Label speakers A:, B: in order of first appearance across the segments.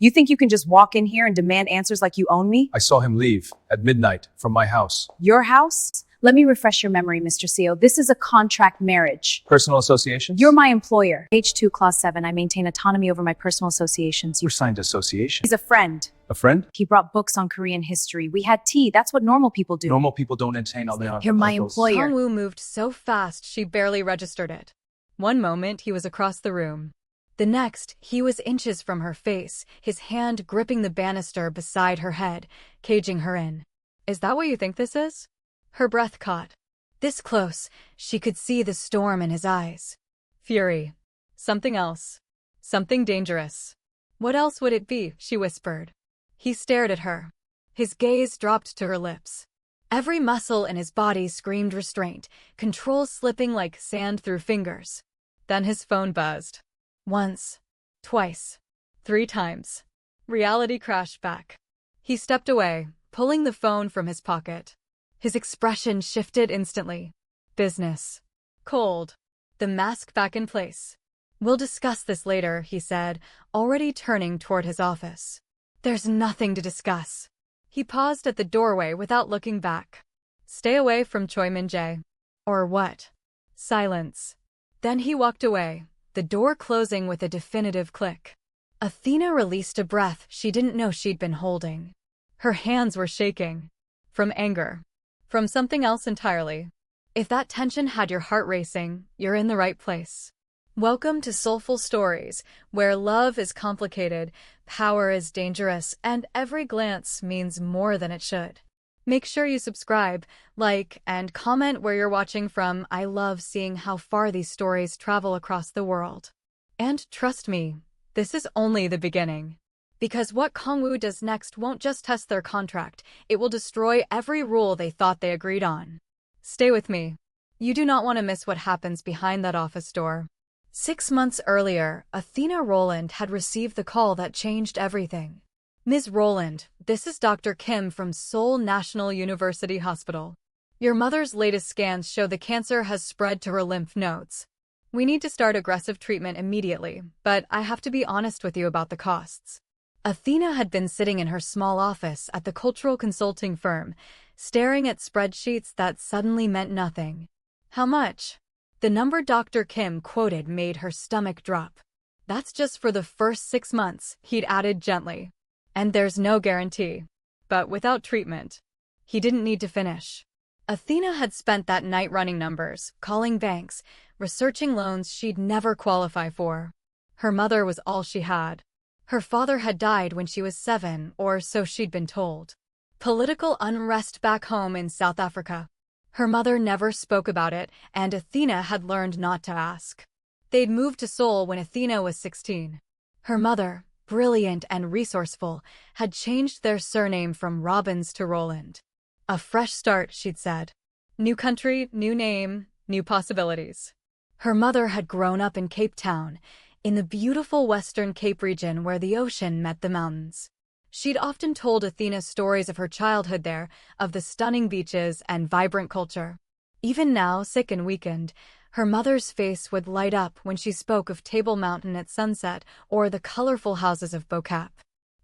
A: You think you can just walk in here and demand answers like you own me?
B: I saw him leave at midnight from my house.
A: Your house? Let me refresh your memory, Mr. Seo. This is a contract marriage.
B: Personal associations?
A: You're my employer. H2 Clause 7, I maintain autonomy over my personal associations.
B: We're signed association.
A: He's a friend.
B: A friend?
A: He brought books on Korean history. We had tea. That's what normal people do.
B: Normal people don't entertain all the
A: You're my
B: uncles.
A: employer.
C: Kang-Woo moved so fast she barely registered it. One moment, he was across the room. The next, he was inches from her face, his hand gripping the banister beside her head, caging her in. Is that what you think this is? Her breath caught. This close, she could see the storm in his eyes. Fury. Something else. Something dangerous. What else would it be? She whispered. He stared at her. His gaze dropped to her lips. Every muscle in his body screamed restraint, control slipping like sand through fingers. Then his phone buzzed. Once. Twice. 3 times. Reality crashed back. He stepped away, pulling the phone from his pocket. His expression shifted instantly. Business. Cold. The mask back in place. We'll discuss this later, he said, already turning toward his office. There's nothing to discuss. He paused at the doorway without looking back. Stay away from Choi Min-jae. Or what? Silence. Then he walked away, the door closing with a definitive click. Athena released a breath she didn't know she'd been holding. Her hands were shaking. From anger. From something else entirely. If that tension had your heart racing, you're in the right place. Welcome to Seoulful Stories, where love is complicated, power is dangerous, and every glance means more than it should. Make sure you subscribe, like, and comment where you're watching from. I love seeing how far these stories travel across the world. And trust me, this is only the beginning. Because what Kang-Woo does next won't just test their contract, it will destroy every rule they thought they agreed on. Stay with me. You do not want to miss what happens behind that office door. 6 months earlier, Athena Rowland had received the call that changed everything. Ms. Rowland, this is Dr. Kim from Seoul National University Hospital. Your mother's latest scans show the cancer has spread to her lymph nodes. We need to start aggressive treatment immediately, but I have to be honest with you about the costs. Athena had been sitting in her small office at the cultural consulting firm, staring at spreadsheets that suddenly meant nothing. How much? The number Dr. Kim quoted made her stomach drop. That's just for the first 6 months, he'd added gently. And there's no guarantee. But without treatment. He didn't need to finish. Athena had spent that night running numbers, calling banks, researching loans she'd never qualify for. Her mother was all she had. Her father had died when she was 7, or so she'd been told. Political unrest back home in South Africa. Her mother never spoke about it, and Athena had learned not to ask. They'd moved to Seoul when Athena was 16. Her mother, brilliant and resourceful, had changed their surname from Robbins to Rowland. A fresh start, she'd said. New country, new name, new possibilities. Her mother had grown up in Cape Town, in the beautiful Western Cape region where the ocean met the mountains. She'd often told Athena stories of her childhood there, of the stunning beaches and vibrant culture. Even now, sick and weakened, her mother's face would light up when she spoke of Table Mountain at sunset or the colorful houses of Bocap.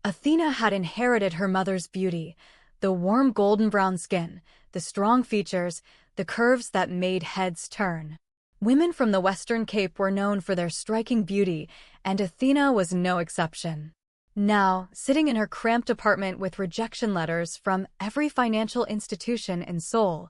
C: Athena had inherited her mother's beauty, the warm golden brown skin, the strong features, the curves that made heads turn. Women from the Western Cape were known for their striking beauty, and Athena was no exception. Now, sitting in her cramped apartment with rejection letters from every financial institution in Seoul,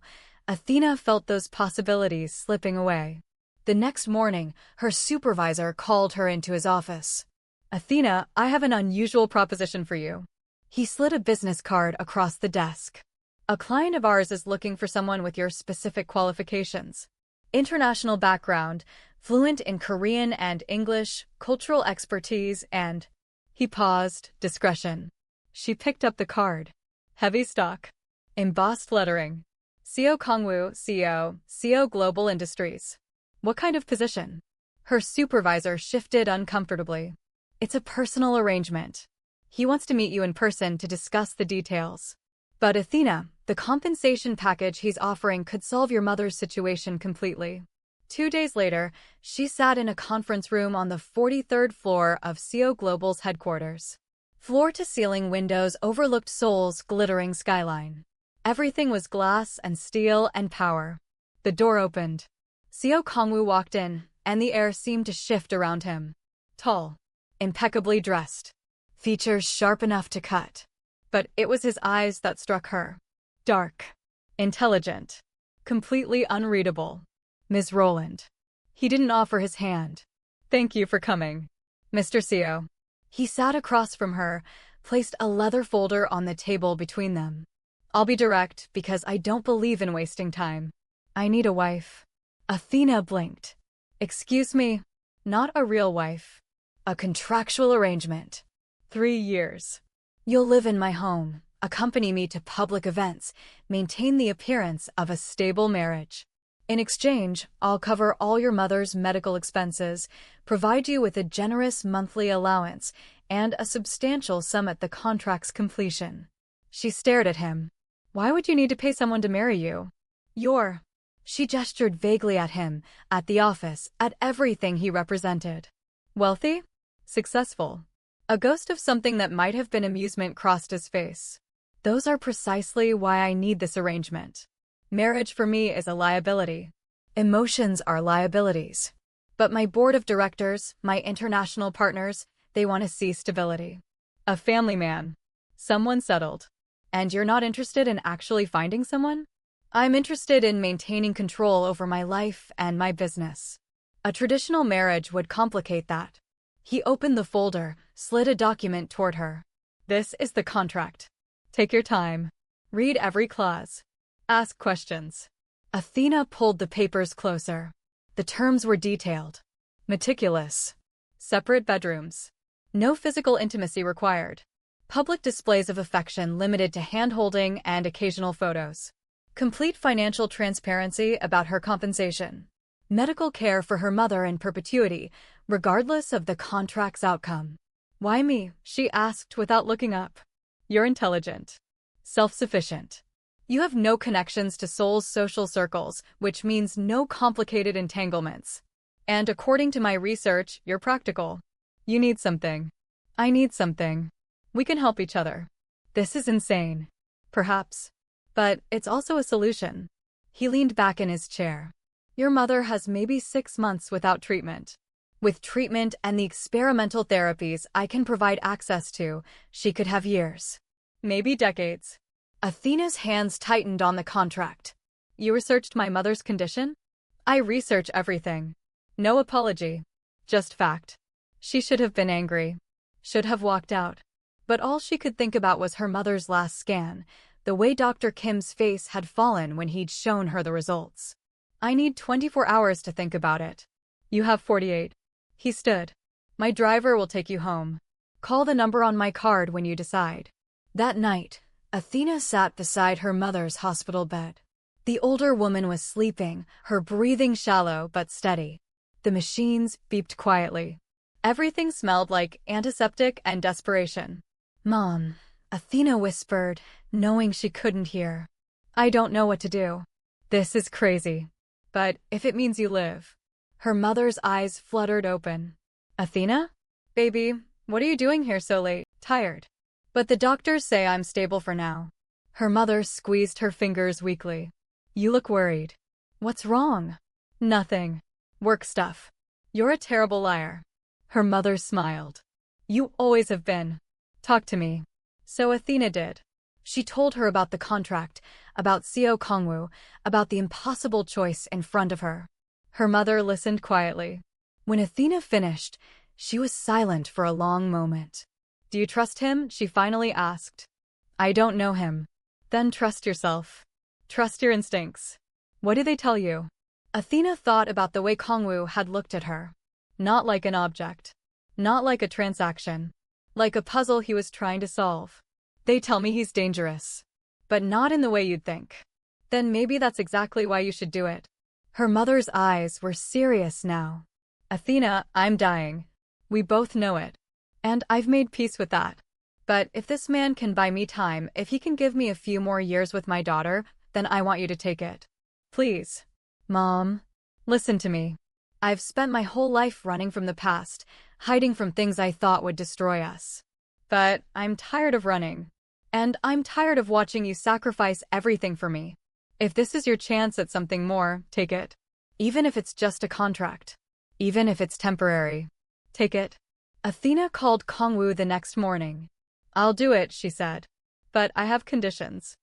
C: Athena felt those possibilities slipping away. The next morning, her supervisor called her into his office. Athena, I have an unusual proposition for you. He slid a business card across the desk. A client of ours is looking for someone with your specific qualifications. International background, fluent in Korean and English, cultural expertise, and... He paused, discretion. She picked up the card. Heavy stock. Embossed lettering. Seo Kang-Woo, CEO, Seo Global Industries. What kind of position? Her supervisor shifted uncomfortably. It's a personal arrangement. He wants to meet you in person to discuss the details. But Athena, the compensation package he's offering could solve your mother's situation completely. 2 days later, she sat in a conference room on the 43rd floor of Seo Global's headquarters. Floor-to-ceiling windows overlooked Seoul's glittering skyline. Everything was glass and steel and power. The door opened. Seo Kang-Woo walked in, and the air seemed to shift around him. Tall, impeccably dressed, features sharp enough to cut. But it was his eyes that struck her. Dark, intelligent, completely unreadable. Ms. Rowland. He didn't offer his hand. Thank you for coming, Mr. Seo. He sat across from her, placed a leather folder on the table between them. I'll be direct because I don't believe in wasting time. I need a wife. Athena blinked. Excuse me, not a real wife. A contractual arrangement. 3 years. You'll live in my home, accompany me to public events, maintain the appearance of a stable marriage. In exchange, I'll cover all your mother's medical expenses, provide you with a generous monthly allowance, and a substantial sum at the contract's completion. She stared at him. Why would you need to pay someone to marry you? She gestured vaguely at him, at the office, at everything he represented. Wealthy? Successful? A ghost of something that might have been amusement crossed his face. Those are precisely why I need this arrangement. Marriage for me is a liability. Emotions are liabilities. But my board of directors, my international partners, they want to see stability. A family man. Someone settled. And you're not interested in actually finding someone? I'm interested in maintaining control over my life and my business. A traditional marriage would complicate that. He opened the folder, slid a document toward her. This is the contract. Take your time. Read every clause. Ask questions. Athena pulled the papers closer. The terms were detailed. Meticulous. Separate bedrooms. No physical intimacy required. Public displays of affection limited to hand-holding and occasional photos. Complete financial transparency about her compensation. Medical care for her mother in perpetuity, regardless of the contract's outcome. Why me? She asked without looking up. You're intelligent. Self-sufficient. You have no connections to Seoul's social circles, which means no complicated entanglements. And according to my research, you're practical. You need something. I need something. We can help each other. This is insane. Perhaps. But it's also a solution. He leaned back in his chair. Your mother has maybe 6 months without treatment. With treatment and the experimental therapies I can provide access to, she could have years. Maybe decades. Athena's hands tightened on the contract. You researched my mother's condition? I research everything. No apology. Just fact. She should have been angry. Should have walked out. But all she could think about was her mother's last scan, the way Dr. Kim's face had fallen when he'd shown her the results. I need 24 hours to think about it. You have 48. He stood. My driver will take you home. Call the number on my card when you decide. That night, Athena sat beside her mother's hospital bed. The older woman was sleeping, her breathing shallow but steady. The machines beeped quietly. Everything smelled like antiseptic and desperation. Mom, Athena whispered, knowing she couldn't hear. I don't know what to do. This is crazy. But if it means you live. Her mother's eyes fluttered open. Athena? Baby, what are you doing here so late? Tired. But the doctors say I'm stable for now. Her mother squeezed her fingers weakly. You look worried. What's wrong? Nothing. Work stuff. You're a terrible liar. Her mother smiled. You always have been. Talk to me. So Athena did. She told her about the contract, about Seo Kang-Woo, about the impossible choice in front of her. Her mother listened quietly. When Athena finished, she was silent for a long moment. Do you trust him? She finally asked. I don't know him. Then trust yourself. Trust your instincts. What do they tell you? Athena thought about the way Kang-Woo had looked at her. Not like an object. Not like a transaction. Like a puzzle he was trying to solve. They tell me he's dangerous. But not in the way you'd think. Then maybe that's exactly why you should do it. Her mother's eyes were serious now. Athena, I'm dying. We both know it. And I've made peace with that. But if this man can buy me time, if he can give me a few more years with my daughter, then I want you to take it. Please. Mom. Listen to me. I've spent my whole life running from the past, hiding from things I thought would destroy us. But I'm tired of running. And I'm tired of watching you sacrifice everything for me. If this is your chance at something more, take it. Even if it's just a contract. Even if it's temporary. Take it. Athena called Kang-Woo the next morning. I'll do it, she said. But I have conditions.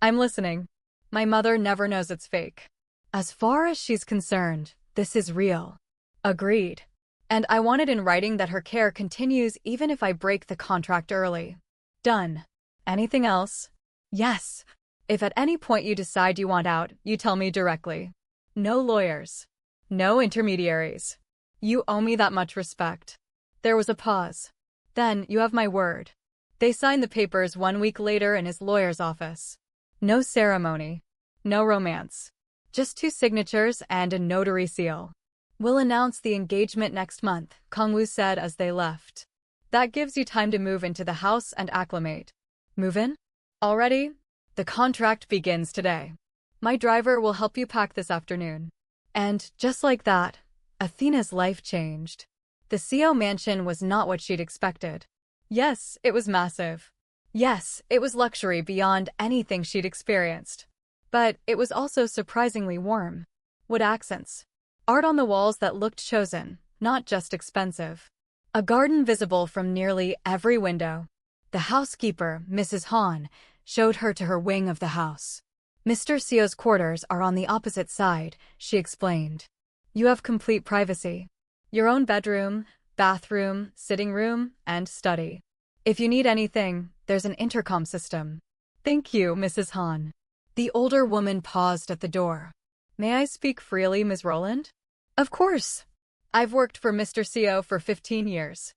C: I'm listening. My mother never knows it's fake. As far as she's concerned, this is real. Agreed. And I want it in writing that her care continues even if I break the contract early. Done. Anything else? Yes. If at any point you decide you want out, you tell me directly. No lawyers. No intermediaries. You owe me that much respect. There was a pause. Then, you have my word. They signed the papers 1 week later in his lawyer's office. No ceremony. No romance. Just 2 signatures and a notary seal. We'll announce the engagement next month, Kang-Woo said as they left. That gives you time to move into the house and acclimate. Move in? Already? The contract begins today. My driver will help you pack this afternoon. And, just like that, Athena's life changed. The Seo mansion was not what she'd expected. Yes, it was massive. Yes, it was luxury beyond anything she'd experienced. But it was also surprisingly warm. Wood accents. Art on the walls that looked chosen, not just expensive. A garden visible from nearly every window. The housekeeper, Mrs. Han, showed her to her wing of the house. Mr. Seo's quarters are on the opposite side, she explained. You have complete privacy. Your own bedroom, bathroom, sitting room, and study. If you need anything, there's an intercom system. Thank you, Mrs. Han. The older woman paused at the door. May I speak freely, Ms. Rowland? Of course. I've worked for Mr. Seo for 15 years.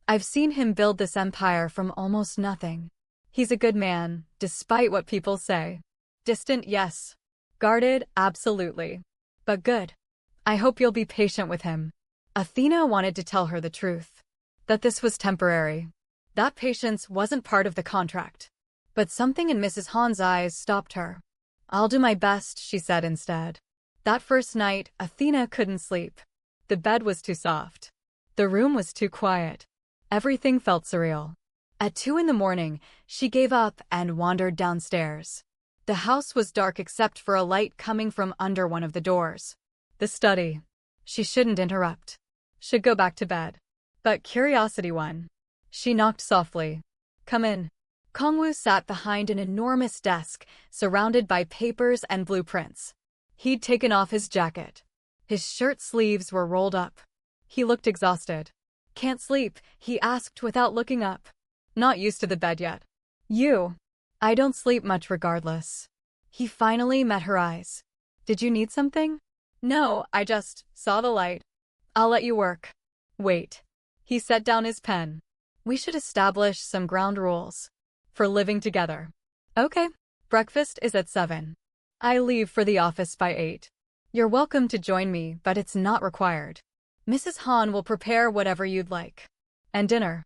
C: I've seen him build this empire from almost nothing. He's a good man, despite what people say. Distant, yes. Guarded, absolutely. But good. I hope you'll be patient with him. Athena wanted to tell her the truth. That this was temporary. That patience wasn't part of the contract. But something in Mrs. Han's eyes stopped her. I'll do my best, she said instead. That first night, Athena couldn't sleep. The bed was too soft. The room was too quiet. Everything felt surreal. At 2 in the morning, she gave up and wandered downstairs. The house was dark except for a light coming from under one of the doors. The study. She shouldn't interrupt. Should go back to bed. But curiosity won. She knocked softly. Come in. Kang-Woo sat behind an enormous desk, surrounded by papers and blueprints. He'd taken off his jacket. His shirt sleeves were rolled up. He looked exhausted. Can't sleep, he asked without looking up. Not used to the bed yet. You. I don't sleep much regardless. He finally met her eyes. Did you need something? No, I just saw the light. I'll let you work. Wait. He set down his pen. We should establish some ground rules. For living together. Okay. Breakfast is at 7. I leave for the office by 8. You're welcome to join me, but it's not required. Mrs. Han will prepare whatever you'd like. And dinner.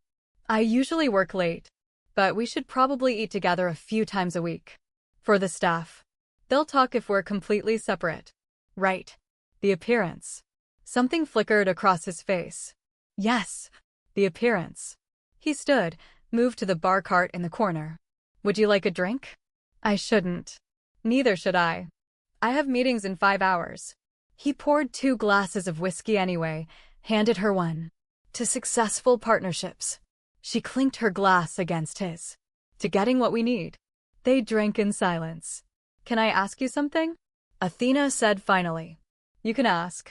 C: I usually work late, but we should probably eat together a few times a week. For the staff. They'll talk if we're completely separate. Right. The appearance. Something flickered across his face. Yes. The appearance. He stood, moved to the bar cart in the corner. Would you like a drink? I shouldn't. Neither should I. I have meetings in 5 hours. He poured 2 glasses of whiskey anyway, handed her one. To successful partnerships. She clinked her glass against his. To getting what we need. They drank in silence. Can I ask you something? Athena said finally. You can ask.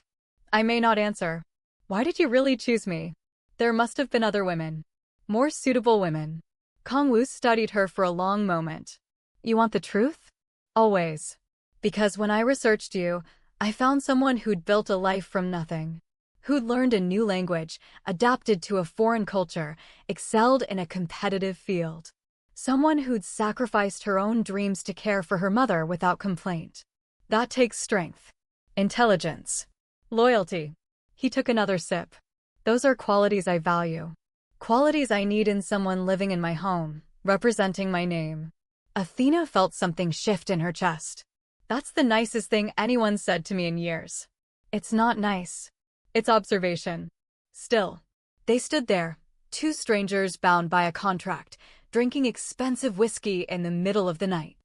C: I may not answer. Why did you really choose me? There must have been other women. More suitable women. Kang-Woo studied her for a long moment. You want the truth? Always. Because when I researched you, I found someone who'd built a life from nothing. Who'd learned a new language, adapted to a foreign culture, excelled in a competitive field. Someone who'd sacrificed her own dreams to care for her mother without complaint. That takes strength. Intelligence. Loyalty. He took another sip. Those are qualities I value. Qualities I need in someone living in my home, representing my name. Athena felt something shift in her chest. That's the nicest thing anyone said to me in years. It's not nice. It's observation. Still. They stood there, Two strangers bound by a contract, drinking expensive whiskey in the middle of the night.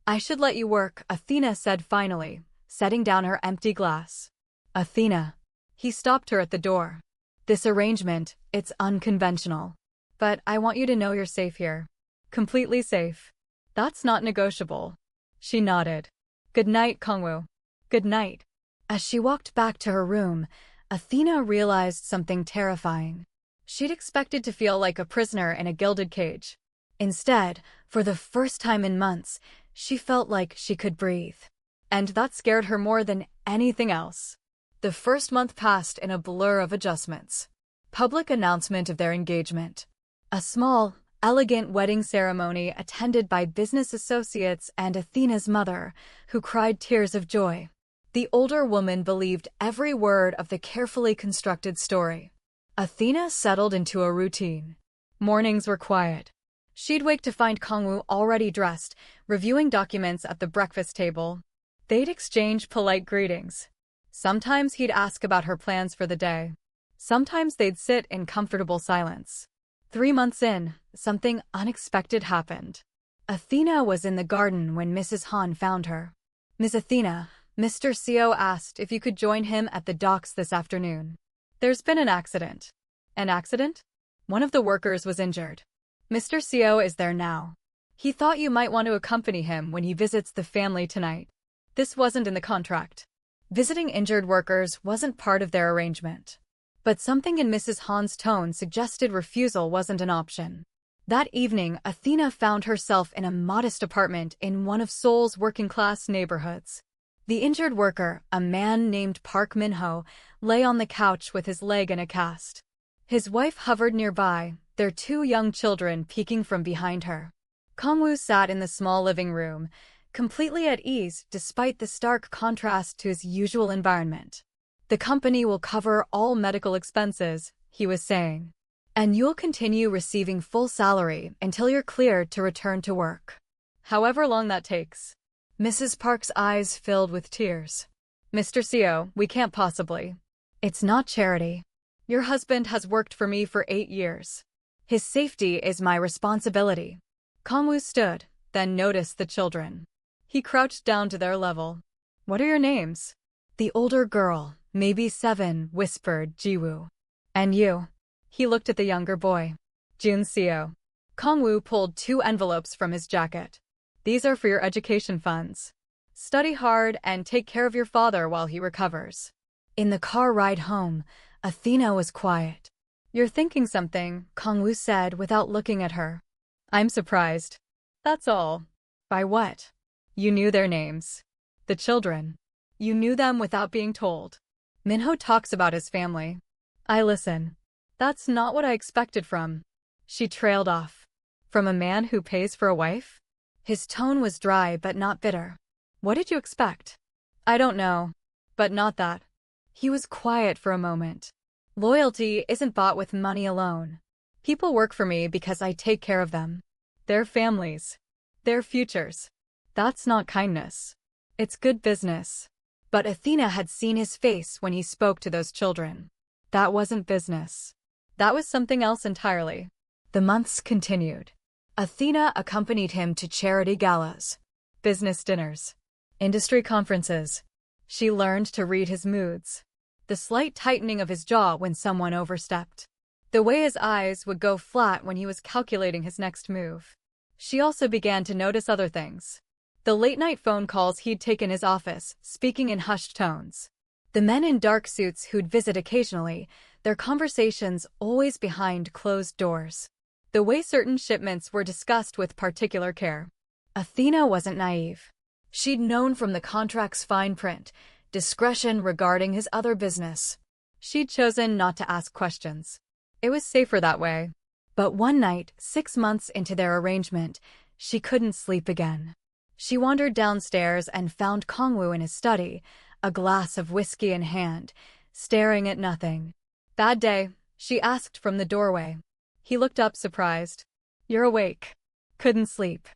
C: I should let you work, Athena said finally, setting down her empty glass. Athena. He stopped her at the door. This arrangement, it's unconventional. But I want you to know you're safe here. Completely safe. That's not negotiable. She nodded. Good night, Kang-Woo. Good night. As she walked back to her room, Athena realized something terrifying. She'd expected to feel like a prisoner in a gilded cage. Instead, for the first time in months, she felt like she could breathe. And that scared her more than anything else. The first month passed in a blur of adjustments. Public announcement of their engagement. A small, elegant wedding ceremony attended by business associates and Athena's mother, who cried tears of joy. The older woman believed every word of the carefully constructed story. Athena settled into a routine. Mornings were quiet. She'd wake to find Kang-Woo already dressed, reviewing documents at the breakfast table. They'd exchange polite greetings. Sometimes he'd ask about her plans for the day. Sometimes they'd sit in comfortable silence. 3 months in, something unexpected happened. Athena was in the garden when Mrs. Han found her. Miss Athena, Mr. Seo asked if you could join him at the docks this afternoon. There's been an accident. An accident? One of the workers was injured. Mr. Seo is there now. He thought you might want to accompany him when he visits the family tonight. This wasn't in the contract. Visiting injured workers wasn't part of their arrangement. But something in Mrs. Han's tone suggested refusal wasn't an option. That evening, Athena found herself in a modest apartment in one of Seoul's working-class neighborhoods. The injured worker, a man named Park Min-ho, lay on the couch with his leg in a cast. His wife hovered nearby, their 2 young children peeking from behind her. Kang-Woo sat in the small living room, completely at ease despite the stark contrast to his usual environment. The company will cover all medical expenses, he was saying. And you'll continue receiving full salary until you're cleared to return to work. However long that takes. Mrs. Park's eyes filled with tears. Mr. Seo, we can't possibly. It's not charity. Your husband has worked for me for 8 years. His safety is my responsibility. Kang-Woo stood, then noticed the children. He crouched down to their level. What are your names? The older girl, maybe 7, whispered Jiwoo. And you? He looked at the younger boy. Jun Seo. Kang-Woo pulled 2 envelopes from his jacket. These are for your education funds. Study hard and take care of your father while he recovers. In the car ride home, Athena was quiet. You're thinking something, Kang-Woo said without looking at her. I'm surprised. That's all. By what? You knew their names. The children. You knew them without being told. Minho talks about his family. I listen. That's not what I expected from. She trailed off. From a man who pays for a wife? His tone was dry but not bitter. What did you expect? I don't know. But not that. He was quiet for a moment. Loyalty isn't bought with money alone. People work for me because I take care of them. Their families. Their futures. That's not kindness. It's good business. But Athena had seen his face when he spoke to those children. That wasn't business. That was something else entirely. The months continued. Athena accompanied him to charity galas, business dinners, industry conferences. She learned to read his moods. The slight tightening of his jaw when someone overstepped. The way his eyes would go flat when he was calculating his next move. She also began to notice other things. The late-night phone calls he'd take in his office, speaking in hushed tones. The men in dark suits who'd visit occasionally, their conversations always behind closed doors. The way certain shipments were discussed with particular care. Athena wasn't naive. She'd known from the contract's fine print, discretion regarding his other business. She'd chosen not to ask questions. It was safer that way. But one night, 6 months into their arrangement, she couldn't sleep again. She wandered downstairs and found Kang-Woo in his study, a glass of whiskey in hand, staring at nothing. Bad day, she asked from the doorway. He looked up surprised. You're awake. Couldn't sleep.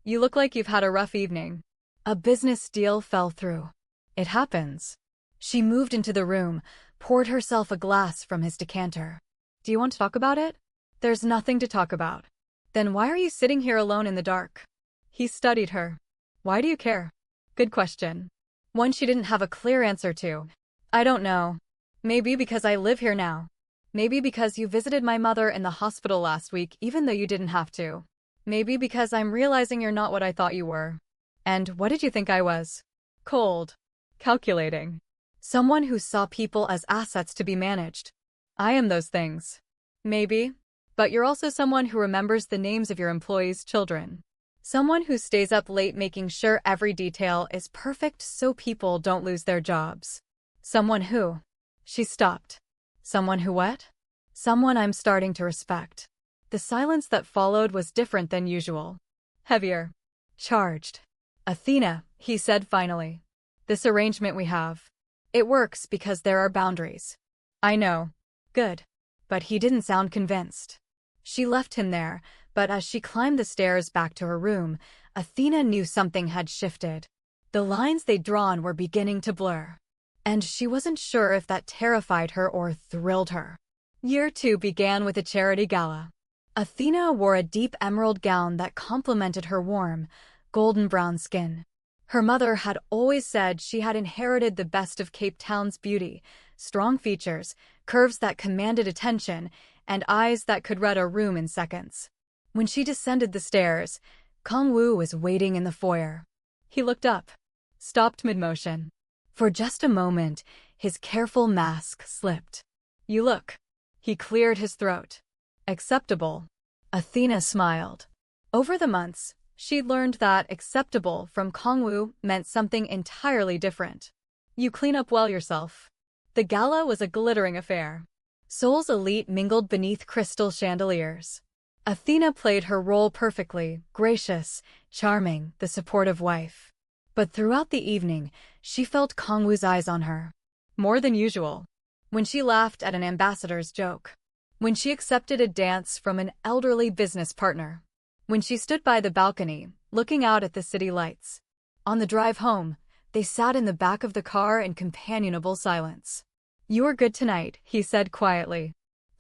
C: You look like you've had a rough evening. A business deal fell through. It happens. She moved into the room, poured herself a glass from his decanter. Do you want to talk about it? There's nothing to talk about. Then why are you sitting here alone in the dark? He studied her. Why do you care? Good question. One she didn't have a clear answer to. I don't know. Maybe because I live here now. Maybe because you visited my mother in the hospital last week even though you didn't have to. Maybe because I'm realizing you're not what I thought you were. And what did you think I was? Cold. Calculating. Someone who saw people as assets to be managed. I am those things. Maybe. But you're also someone who remembers the names of your employees' children. Someone who stays up late making sure every detail is perfect so people don't lose their jobs. Someone who... She stopped. Someone who what? Someone I'm starting to respect. The silence that followed was different than usual. Heavier. Charged. Athena, he said finally. This arrangement we have. It works because there are boundaries. I know. Good. But he didn't sound convinced. She left him there, but as she climbed the stairs back to her room, Athena knew something had shifted. The lines they'd drawn were beginning to blur. And she wasn't sure if that terrified her or thrilled her. Year 2 began with a charity gala. Athena wore a deep emerald gown that complemented her warm, golden brown skin. Her mother had always said she had inherited the best of Cape Town's beauty, strong features, curves that commanded attention, and eyes that could read a room in seconds. When she descended the stairs, Kang-Woo was waiting in the foyer. He looked up, stopped mid-motion. For just a moment, his careful mask slipped. You look. He cleared his throat. Acceptable. Athena smiled. Over the months, she'd learned that acceptable from Kang-Woo meant something entirely different. You clean up well yourself. The gala was a glittering affair. Seoul's elite mingled beneath crystal chandeliers. Athena played her role perfectly, gracious, charming, the supportive wife. But throughout the evening, she felt Kang-Woo's eyes on her. More than usual. When she laughed at an ambassador's joke. When she accepted a dance from an elderly business partner. When she stood by the balcony, looking out at the city lights. On the drive home, they sat in the back of the car in companionable silence. You are good tonight, he said quietly.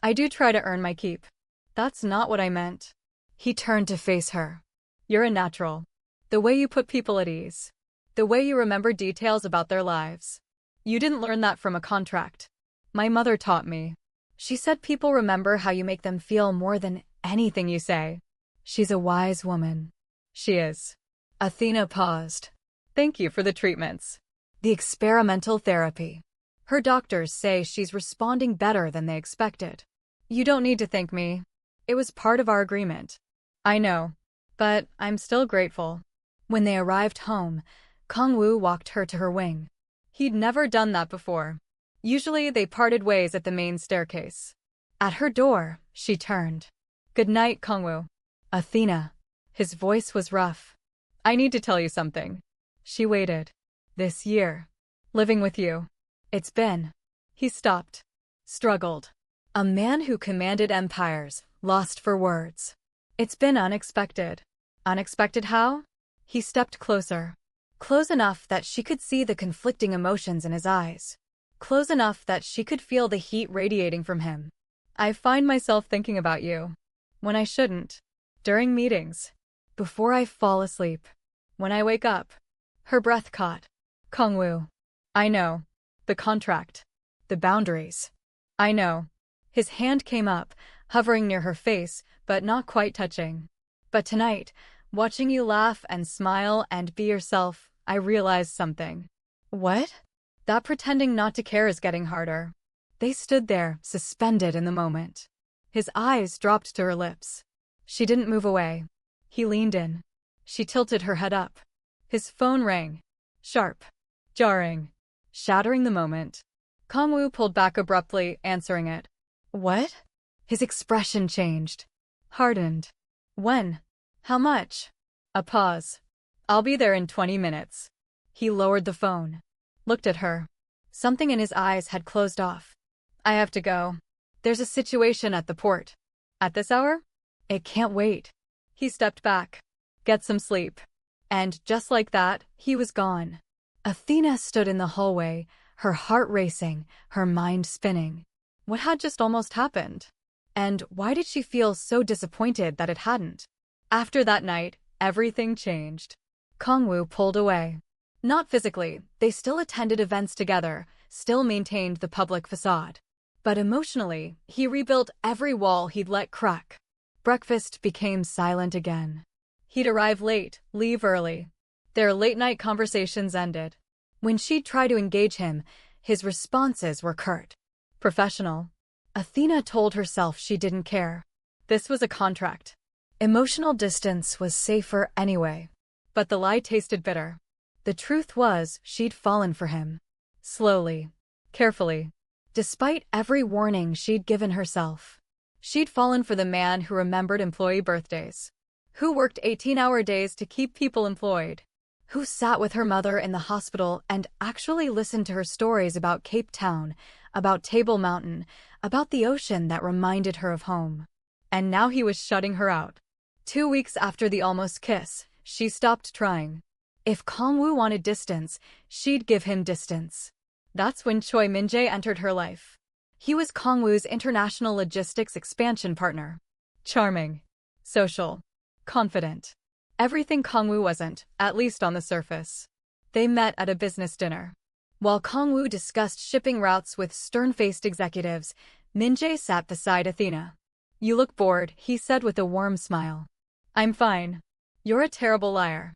C: I do try to earn my keep. That's not what I meant. He turned to face her. You're a natural. The way you put people at ease. The way you remember details about their lives. You didn't learn that from a contract. My mother taught me. She said people remember how you make them feel more than anything you say. She's a wise woman. She is. Athena paused. Thank you for the treatments. The experimental therapy. Her doctors say she's responding better than they expected. You don't need to thank me. It was part of our agreement. I know. But I'm still grateful. When they arrived home, Kang-Woo walked her to her wing. He'd never done that before. Usually they parted ways at the main staircase. At her door, she turned. Good night, Kang-Woo. Athena. His voice was rough. I need to tell you something. She waited. This year. Living with you. It's been. He stopped. Struggled. A man who commanded empires, lost for words. It's been unexpected. Unexpected how? He stepped closer. Close enough that she could see the conflicting emotions in his eyes. Close enough that she could feel the heat radiating from him. I find myself thinking about you. When I shouldn't. During meetings. Before I fall asleep. When I wake up. Her breath caught. Kang-Woo. I know. The contract. The boundaries. I know. His hand came up, hovering near her face, but not quite touching. But tonight, watching you laugh and smile and be yourself, I realized something. What? That pretending not to care is getting harder. They stood there, suspended in the moment. His eyes dropped to her lips. She didn't move away. He leaned in. She tilted her head up. His phone rang. Sharp. Jarring. Shattering the moment. Kang-Woo pulled back abruptly, answering it. What? His expression changed. Hardened. When? How much? A pause. I'll be there in 20 minutes. He lowered the phone. Looked at her. Something in his eyes had closed off. I have to go. There's a situation at the port. At this hour? It can't wait. He stepped back. Get some sleep. And just like that, he was gone. Athena stood in the hallway, her heart racing, her mind spinning. What had just almost happened? And why did she feel so disappointed that it hadn't? After that night, everything changed. Kang-Woo pulled away. Not physically, they still attended events together, still maintained the public facade. But emotionally, he rebuilt every wall he'd let crack. Breakfast became silent again. He'd arrive late, leave early. Their late-night conversations ended. When she'd try to engage him, his responses were curt. Professional. Athena told herself she didn't care. This was a contract. Emotional distance was safer anyway. But the lie tasted bitter. The truth was, she'd fallen for him. Slowly. Carefully. Despite every warning she'd given herself. She'd fallen for the man who remembered employee birthdays. Who worked 18-hour days to keep people employed. Who sat with her mother in the hospital and actually listened to her stories about Cape Town, about Table Mountain, about the ocean that reminded her of home. And now he was shutting her out. 2 weeks after the almost kiss, she stopped trying. If Kang-Woo wanted distance, she'd give him distance. That's when Choi Min-jae entered her life. He was Kang-Woo's international logistics expansion partner. Charming. Social. Confident. Everything Kang-Woo wasn't, at least on the surface. They met at a business dinner. While Kang-Woo discussed shipping routes with stern-faced executives, Min-jae sat beside Athena. "You look bored," he said with a warm smile. "I'm fine. You're a terrible liar.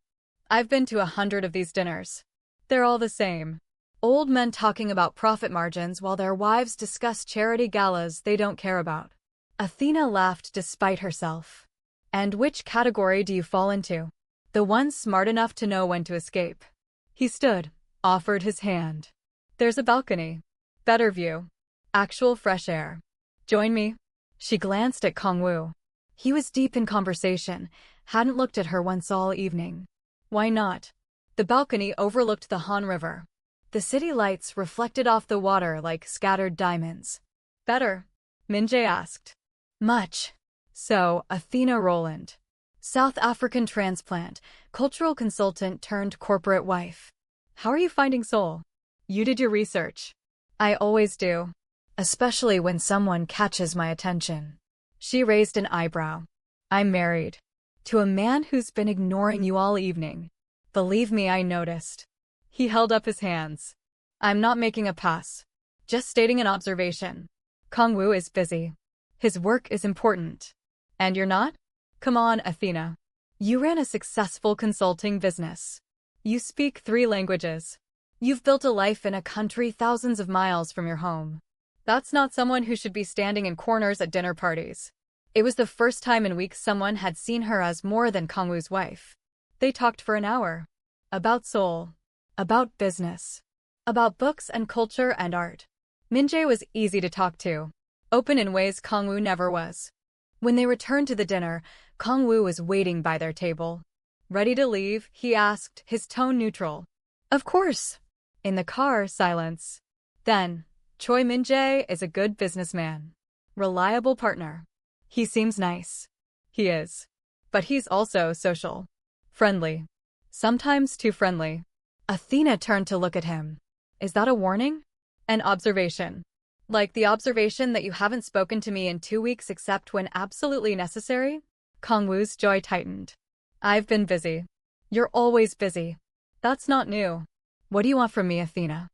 C: I've been to 100 of these dinners. They're all the same. Old men talking about profit margins while their wives discuss charity galas they don't care about." Athena laughed despite herself. "And which category do you fall into? The one smart enough to know when to escape." He stood, offered his hand. "There's a balcony. Better view. Actual fresh air. Join me?" She glanced at Kang-Woo. He was deep in conversation, hadn't looked at her once all evening. Why not? The balcony overlooked the Han River. The city lights reflected off the water like scattered diamonds. "Better?" Min-jae asked. "Much." So, Athena Rowland. South African transplant, cultural consultant turned corporate wife. "How are you finding Seoul? You did your research." "I always do. Especially when someone catches my attention." She raised an eyebrow. "I'm married. To a man who's been ignoring you all evening. Believe me, I noticed." He held up his hands. "I'm not making a pass. Just stating an observation. Kang-Woo is busy. His work is important. And you're not? Come on, Athena. You ran a successful consulting business. You speak 3 languages. You've built a life in a country thousands of miles from your home. That's not someone who should be standing in corners at dinner parties." It was the first time in weeks someone had seen her as more than Kang-Woo's wife. They talked for an hour. About Seoul. About business. About books and culture and art. Min-jae was easy to talk to. Open in ways Kang-Woo never was. When they returned to the dinner, Kang-Woo was waiting by their table. "Ready to leave?" he asked, his tone neutral. "Of course." In the car, silence. Then, "Choi Min-jae is a good businessman. Reliable partner. He seems nice." "He is. But he's also social. Friendly. Sometimes too friendly." Athena turned to look at him. "Is that a warning?" "An observation. Like the observation that you haven't spoken to me in 2 weeks except when absolutely necessary?" Kang-Woo's jaw tightened. "I've been busy." "You're always busy. That's not new." "What do you want from me, Athena?"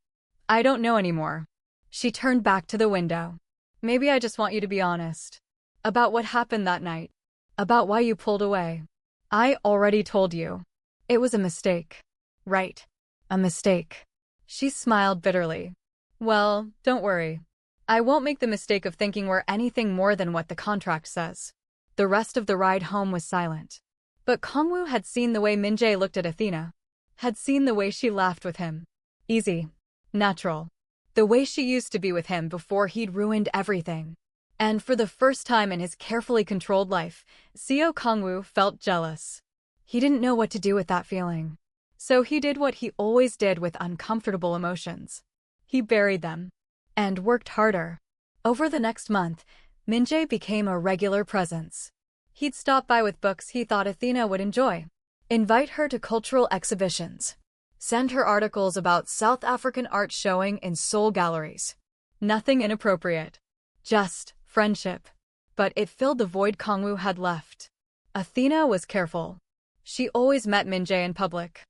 C: "I don't know anymore." She turned back to the window. "Maybe I just want you to be honest. About what happened that night. About why you pulled away." "I already told you. It was a mistake." "Right. A mistake." She smiled bitterly. "Well, don't worry. I won't make the mistake of thinking we're anything more than what the contract says." The rest of the ride home was silent. But Kang-Woo had seen the way Min-jae looked at Athena. Had seen the way she laughed with him. Easy. Natural. The way she used to be with him before he'd ruined everything. And for the first time in his carefully controlled life, Seo Kang-Woo felt jealous. He didn't know what to do with that feeling. So he did what he always did with uncomfortable emotions. He buried them. And worked harder. Over the next month, Min-jae became a regular presence. He'd stop by with books he thought Athena would enjoy. Invite her to cultural exhibitions. Send her articles about South African art showing in Seoul galleries. Nothing inappropriate. Just friendship. but it filled the void Kang-Woo had left. Athena was careful. She always met Min-jae in public.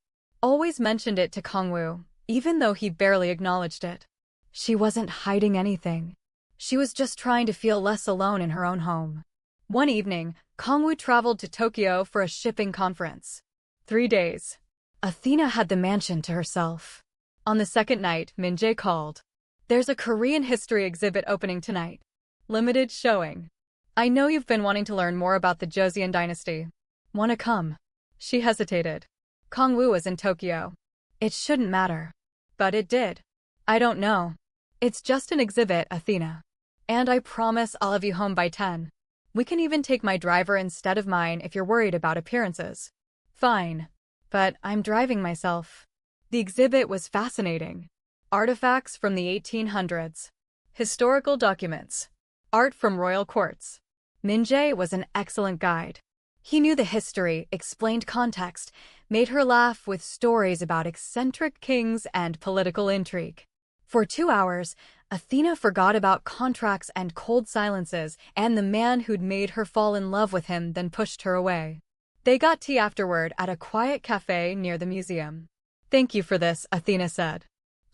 C: Always mentioned it to Kang-Woo, even though he barely acknowledged it. She wasn't hiding anything. She was just trying to feel less alone in her own home. One evening, Kang-Woo traveled to Tokyo for a shipping conference. 3 days. Athena had the mansion to herself. On the second night, Min-jae called. There's a Korean history exhibit opening tonight. Limited showing. I know you've been wanting to learn more about the Joseon dynasty. Wanna come? She hesitated. Kang-Woo was in Tokyo. It shouldn't matter. But it did. I don't know. It's just an exhibit, Athena. And I promise I'll have you home by 10. We can even take my driver instead of mine if you're worried about appearances. Fine. But I'm driving myself. The exhibit was fascinating. Artifacts from the 1800s. Historical documents. Art from royal courts. Min-jae was an excellent guide. He knew the history, explained context, made her laugh with stories about eccentric kings and political intrigue. For 2 hours, Athena forgot about contracts and cold silences and the man who'd made her fall in love with him then pushed her away. They got tea afterward at a quiet cafe near the museum. Thank you for this, Athena said.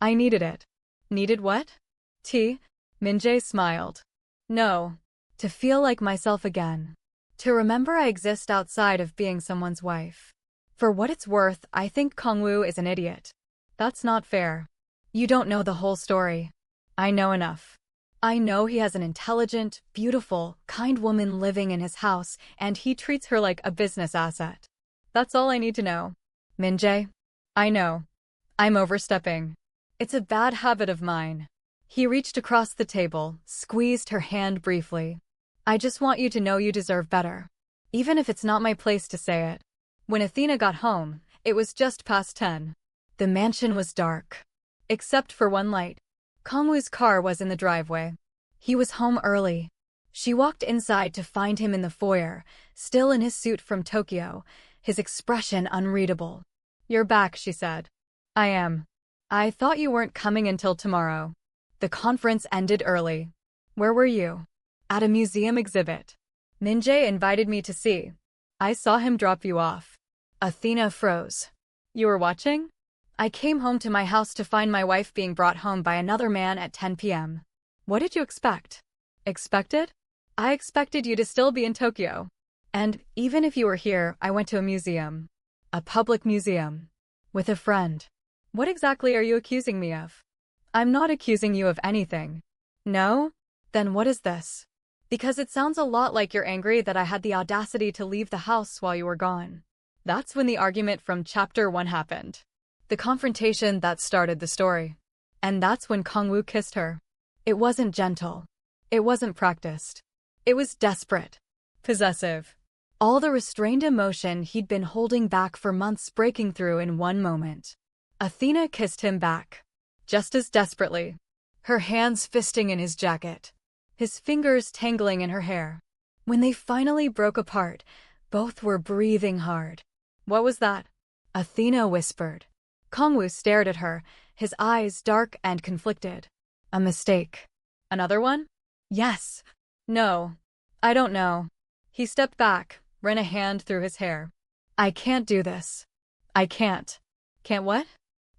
C: I needed it. Needed what? Tea? Min-jae smiled. No. To feel like myself again. To remember I exist outside of being someone's wife. For what it's worth, I think Kang-Woo is an idiot. That's not fair. You don't know the whole story. I know enough. I know he has an intelligent, beautiful, kind woman living in his house, and he treats her like a business asset. That's all I need to know. Min-jae? I know. I'm overstepping. It's a bad habit of mine. He reached across the table, squeezed her hand briefly. I just want you to know you deserve better. Even if it's not my place to say it. When Athena got home, it was just past 10. The mansion was dark. Except for one light. Kang-Woo's car was in the driveway. He was home early. She walked inside to find him in the foyer, still in his suit from Tokyo, his expression unreadable. You're back, she said. I am. I thought you weren't coming until tomorrow. The conference ended early. Where were you? At a museum exhibit. Min-jae invited me to see. I saw him drop you off. Athena froze. You were watching? I came home to my house to find my wife being brought home by another man at 10 p.m. What did you expect? Expected? I expected you to still be in Tokyo. And even if you were here, I went to a museum. A public museum. With a friend. What exactly are you accusing me of? I'm not accusing you of anything. No? Then what is this? Because it sounds a lot like you're angry that I had the audacity to leave the house while you were gone. That's when the argument from Chapter 1 happened. The confrontation that started the story. And that's when Kang-Woo kissed her. It wasn't gentle. It wasn't practiced. It was desperate. Possessive. All the restrained emotion he'd been holding back for months breaking through in one moment. Athena kissed him back. Just as desperately. Her hands fisting in his jacket. His fingers tangling in her hair. When they finally broke apart, both were breathing hard. What was that? Athena whispered. Kang-Woo stared at her, his eyes dark and conflicted. A mistake. Another one? Yes. No. I don't know. He stepped back, ran a hand through his hair. I can't do this. I can't. Can't what?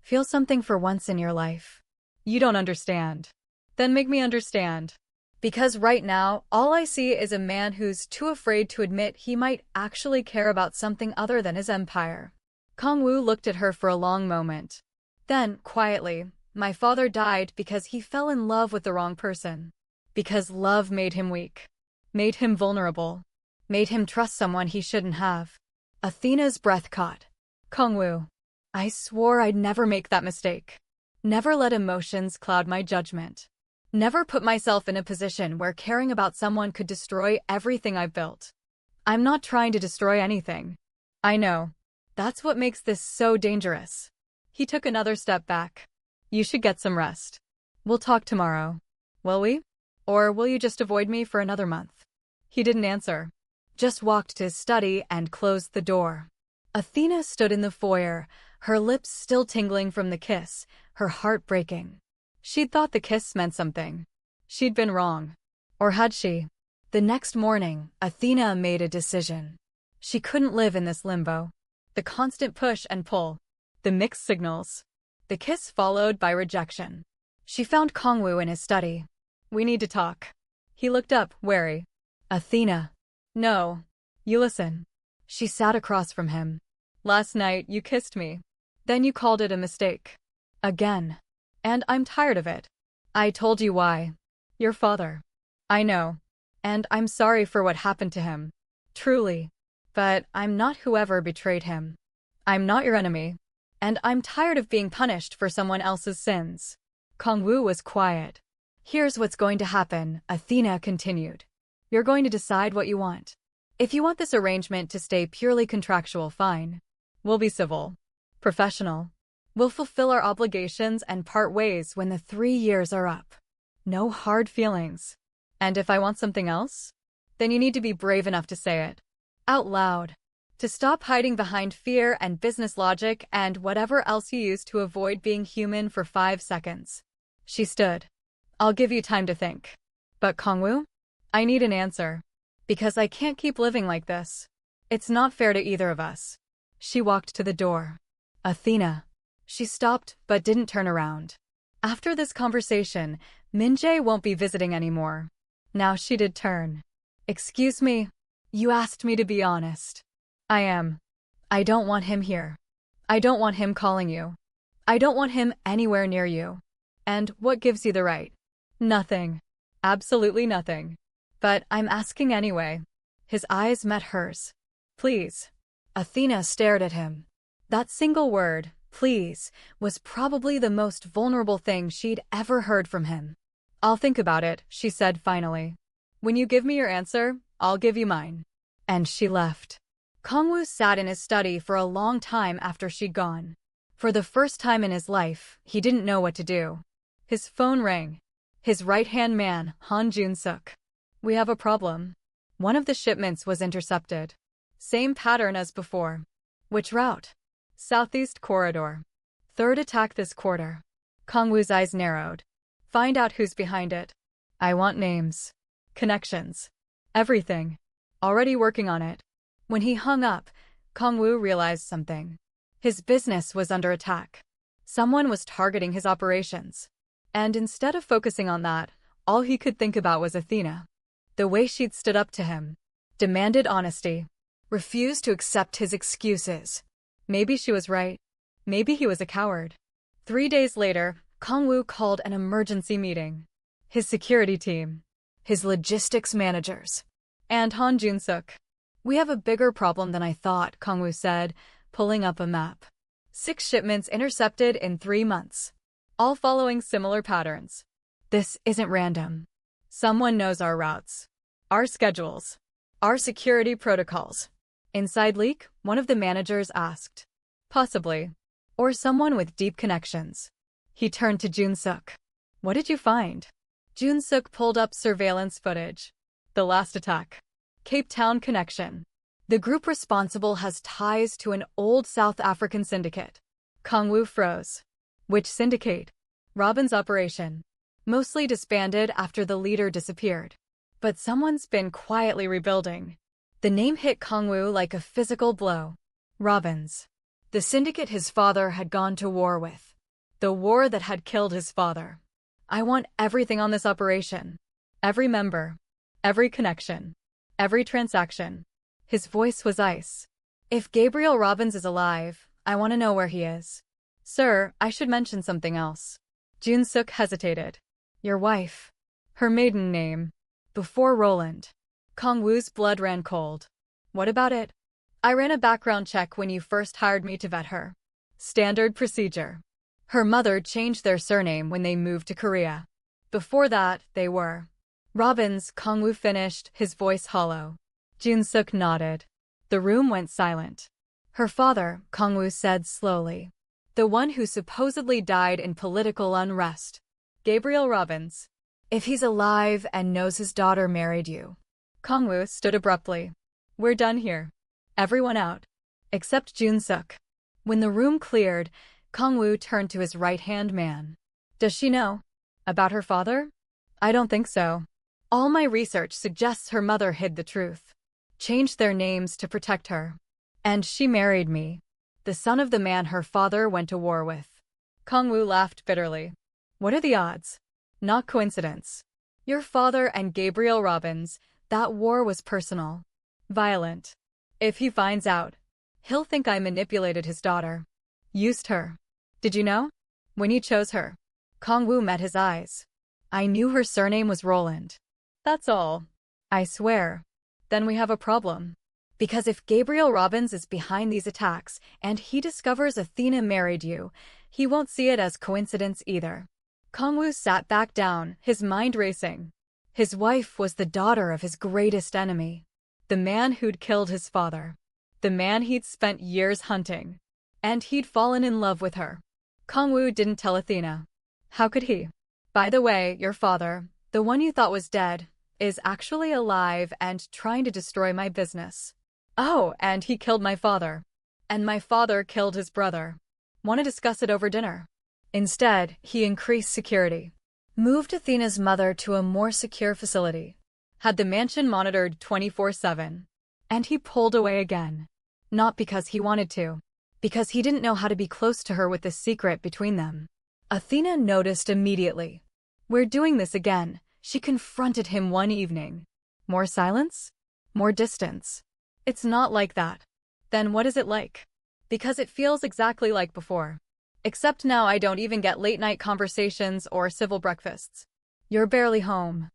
C: Feel something for once in your life. You don't understand. Then make me understand. Because right now, all I see is a man who's too afraid to admit he might actually care about something other than his empire. Kang-Woo looked at her for a long moment. Then, quietly, my father died because he fell in love with the wrong person. Because love made him weak. Made him vulnerable. Made him trust someone he shouldn't have. Athena's breath caught. Kang-Woo. I swore I'd never make that mistake. Never let emotions cloud my judgment. Never put myself in a position where caring about someone could destroy everything I've built. I'm not trying to destroy anything. I know. That's what makes this so dangerous. He took another step back. You should get some rest. We'll talk tomorrow. Will we? Or will you just avoid me for another month? He didn't answer. Just walked to his study and closed the door. Athena stood in the foyer, her lips still tingling from the kiss, her heart breaking. She'd thought the kiss meant something. She'd been wrong. Or had she? The next morning, Athena made a decision. She couldn't live in this limbo. The constant push and pull. The mixed signals. The kiss followed by rejection. She found Kang-Woo in his study. "We need to talk." He looked up, wary. "Athena." "No. You listen." She sat across from him. "Last night, you kissed me. Then you called it a mistake. Again. And I'm tired of it. I told you why. Your father. I know. And I'm sorry for what happened to him. Truly. But I'm not whoever betrayed him. I'm not your enemy. And I'm tired of being punished for someone else's sins." Kang-Woo was quiet. "Here's what's going to happen," Athena continued. "You're going to decide what you want. If you want this arrangement to stay purely contractual, fine. We'll be civil. Professional. We'll fulfill our obligations and part ways when the 3 years are up. No hard feelings. And if I want something else, then you need to be brave enough to say it. Out loud. To stop hiding behind fear and business logic and whatever else you use to avoid being human for 5 seconds. She stood. "I'll give you time to think. But Kang-Woo, I need an answer. Because I can't keep living like this. It's not fair to either of us." She walked to the door. "Athena." She stopped but didn't turn around. After this conversation, Min-jae won't be visiting anymore. Now she did turn. "Excuse me. You asked me to be honest. I am. I don't want him here. I don't want him calling you. I don't want him anywhere near you. And what gives you the right?" "Nothing. Absolutely nothing. But I'm asking anyway." His eyes met hers. "Please." Athena stared at him. That single word, "please," was probably the most vulnerable thing she'd ever heard from him. "I'll think about it," she said finally. "When you give me your answer, I'll give you mine." And she left. Kang-Woo sat in his study for a long time after she'd gone. For the first time in his life, he didn't know what to do. His phone rang. His right-hand man, Han Jun-suk. "We have a problem." One of the shipments was intercepted. Same pattern as before. "Which route?" "Southeast corridor. Third attack this quarter." Kang-Woo's eyes narrowed. "Find out who's behind it. I want names. Connections. Everything. Already working on it." When he hung up, Kang-Woo realized something. His business was under attack. Someone was targeting his operations. And instead of focusing on that, all he could think about was Athena. The way she'd stood up to him. Demanded honesty. Refused to accept his excuses. Maybe she was right. Maybe he was a coward. 3 days later, Kang-Woo called an emergency meeting. His security team. His logistics managers. And Han Jun-suk. "We have a bigger problem than I thought," Kang-Woo said, pulling up a map. 6 shipments intercepted in 3 months. All following similar patterns. This isn't random. Someone knows our routes. Our schedules. Our security protocols. "Inside leak?" one of the managers asked. "Possibly. Or someone with deep connections." He turned to Jun-suk. "What did you find?" Jun-suk pulled up surveillance footage. "The last attack. Cape Town connection. The group responsible has ties to an old South African syndicate." Kang-Woo froze. "Which syndicate?" "Robin's operation. Mostly disbanded after the leader disappeared. But someone's been quietly rebuilding." The name hit Kang-Woo like a physical blow. Robin's. The syndicate his father had gone to war with. The war that had killed his father. "I want everything on this operation. Every member. Every connection. Every transaction." His voice was ice. "If Gabriel Robbins is alive, I want to know where he is." "Sir, I should mention something else." Jun-suk hesitated. "Your wife. Her maiden name. Before Rowland." Kang-Woo's blood ran cold. "What about it?" "I ran a background check when you first hired me to vet her. Standard procedure. Her mother changed their surname when they moved to Korea. Before that, they were." "Robbins," Kang-Woo finished, his voice hollow. Jun-suk nodded. The room went silent. "Her father," Kang-Woo said slowly. "The one who supposedly died in political unrest. Gabriel Robbins. If he's alive and knows his daughter married you." Kang-Woo stood abruptly. "We're done here. Everyone out. Except Jun-suk." When the room cleared, Kang-Woo turned to his right-hand man. "Does she know? About her father?" "I don't think so. All my research suggests her mother hid the truth, changed their names to protect her. And she married me, the son of the man her father went to war with. Kang-Woo laughed bitterly. What are the odds? Not coincidence. Your father and Gabriel Robbins, that war was personal. Violent. If he finds out, he'll think I manipulated his daughter. Used her. Did you know? When you chose her. Kang-Woo met his eyes. I knew her surname was Rowland. That's all. I swear. Then we have a problem. Because if Gabriel Robbins is behind these attacks and he discovers Athena married you, he won't see it as coincidence either. Kang-Woo sat back down, his mind racing. His wife was the daughter of his greatest enemy. The man who'd killed his father. The man he'd spent years hunting. And he'd fallen in love with her. Kang-Woo didn't tell Athena. How could he? By the way, your father, the one you thought was dead, is actually alive and trying to destroy my business. Oh, and he killed my father. And my father killed his brother. Want to discuss it over dinner? Instead, he increased security. Moved Athena's mother to a more secure facility. Had the mansion monitored 24/7. And he pulled away again. Not because he wanted to. Because he didn't know how to be close to her with the secret between them. Athena noticed immediately. We're doing this again. She confronted him one evening. More silence? More distance. It's not like that. Then what is it like? Because it feels exactly like before. Except now I don't even get late-night conversations or civil breakfasts. You're barely home.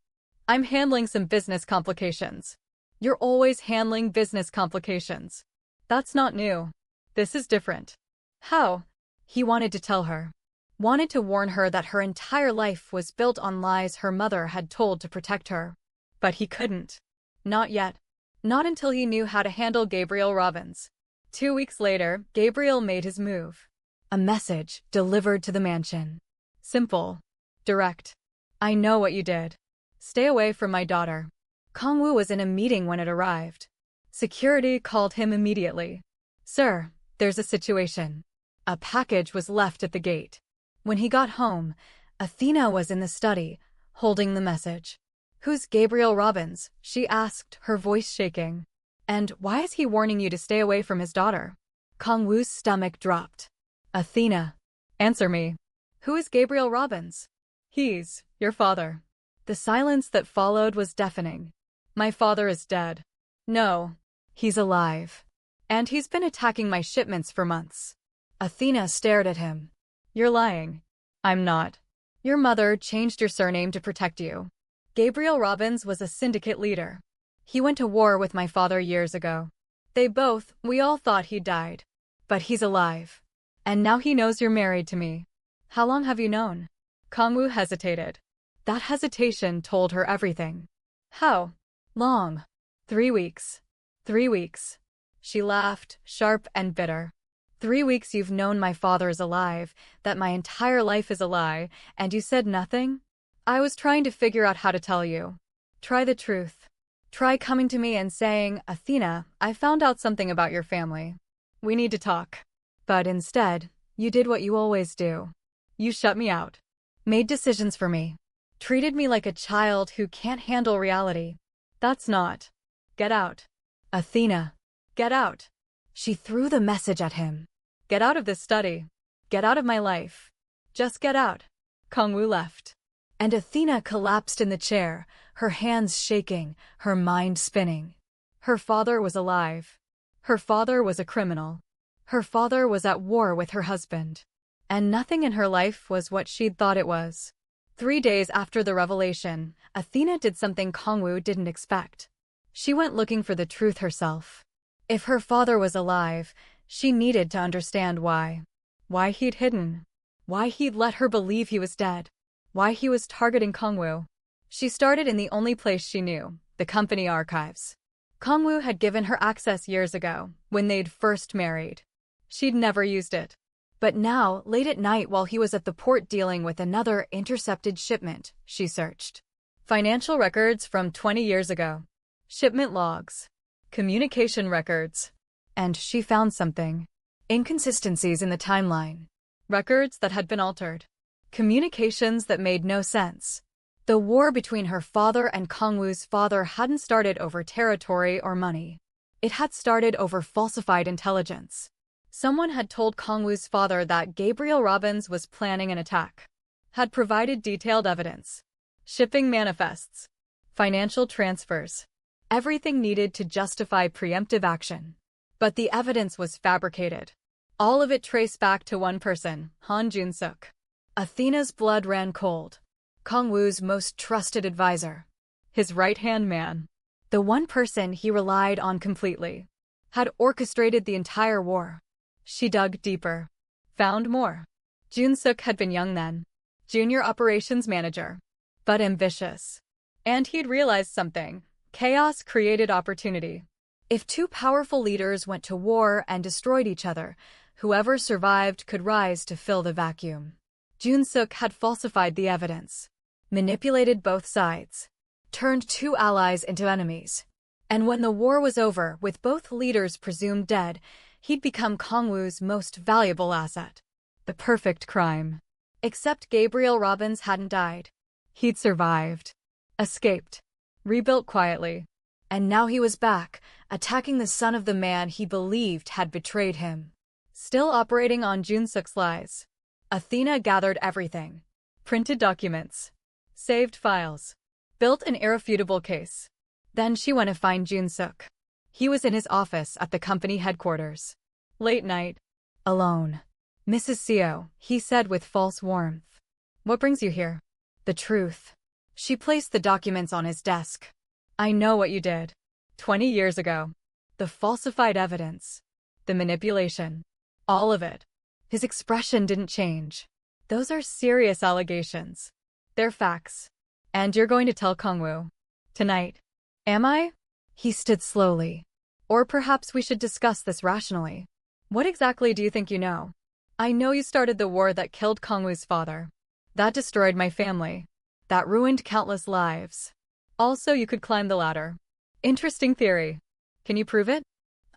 C: I'm handling some business complications. You're always handling business complications. That's not new. This is different. How? He wanted to tell her. Wanted to warn her that her entire life was built on lies her mother had told to protect her. But he couldn't. Not yet. Not until he knew how to handle Gabriel Robbins. 2 weeks later, Gabriel made his move. A message delivered to the mansion. Simple. Direct. I know what you did. Stay away from my daughter. Kang-Woo was in a meeting when it arrived. Security called him immediately. Sir, there's a situation. A package was left at the gate. When he got home, Athena was in the study, holding the message. Who's Gabriel Robbins? She asked, her voice shaking. And why is he warning you to stay away from his daughter? Kang-Woo's stomach dropped. Athena, answer me. Who is Gabriel Robbins? He's your father. The silence that followed was deafening. My father is dead. No, he's alive. And he's been attacking my shipments for months. Athena stared at him. You're lying. I'm not. Your mother changed your surname to protect you. Gabriel Robbins was a syndicate leader. He went to war with my father years ago. We all thought he died. But he's alive. And now he knows you're married to me. How long have you known? Kang-Woo hesitated. That hesitation told her everything. How long? 3 weeks. 3 weeks. She laughed, sharp and bitter. 3 weeks you've known my father is alive, that my entire life is a lie, and you said nothing? I was trying to figure out how to tell you. Try the truth. Try coming to me and saying, Athena, I found out something about your family. We need to talk. But instead, you did what you always do. You shut me out. Made decisions for me. Treated me like a child who can't handle reality. That's not. Get out. Athena. Get out. She threw the message at him. Get out of this study. Get out of my life. Just get out. Kang-Woo left. And Athena collapsed in the chair, her hands shaking, her mind spinning. Her father was alive. Her father was a criminal. Her father was at war with her husband. And nothing in her life was what she'd thought it was. 3 days after the revelation, Athena did something Kang-Woo didn't expect. She went looking for the truth herself. If her father was alive, she needed to understand why. Why he'd hidden. Why he'd let her believe he was dead. Why he was targeting Kang-Woo. She started in the only place she knew, the company archives. Kang-Woo had given her access years ago, when they'd first married. She'd never used it. But now, late at night while he was at the port dealing with another intercepted shipment, she searched. Financial records from 20 years ago. Shipment logs. Communication records. And she found something. Inconsistencies in the timeline. Records that had been altered. Communications that made no sense. The war between her father and Kang-Woo's father hadn't started over territory or money. It had started over falsified intelligence. Someone had told Kang-Woo's father that Gabriel Robbins was planning an attack, had provided detailed evidence, shipping manifests, financial transfers, everything needed to justify preemptive action. But the evidence was fabricated. All of it traced back to one person, Han Jun-suk. Athena's blood ran cold. Kang-Woo's most trusted advisor. His right-hand man. The one person he relied on completely. Had orchestrated the entire war. She dug deeper. Found more. Jun-suk had been young then. Junior operations manager. But ambitious. And he'd realized something. Chaos created opportunity. If two powerful leaders went to war and destroyed each other, whoever survived could rise to fill the vacuum. Jun-suk had falsified the evidence, manipulated both sides, turned two allies into enemies. And when the war was over, with both leaders presumed dead, he'd become Kang-Woo's most valuable asset. The perfect crime. Except Gabriel Robbins hadn't died. He'd survived, escaped, rebuilt quietly. And now he was back, attacking the son of the man he believed had betrayed him. Still operating on Jun-suk's lies. Athena gathered everything. Printed documents. Saved files. Built an irrefutable case. Then she went to find Jun-suk. He was in his office at the company headquarters. Late night. Alone. "Mrs. Seo," he said with false warmth. "What brings you here?" "The truth." She placed the documents on his desk. "I know what you did. 20 years ago. The falsified evidence. The manipulation. All of it." His expression didn't change. "Those are serious allegations. They're facts. And you're going to tell Kang-Woo. Tonight." "Am I?" He stood slowly. "Or perhaps we should discuss this rationally. What exactly do you think you know?" "I know you started the war that killed Kang-Woo's father. That destroyed my family. That ruined countless lives. Also, you could climb the ladder. Interesting theory. Can you prove it?"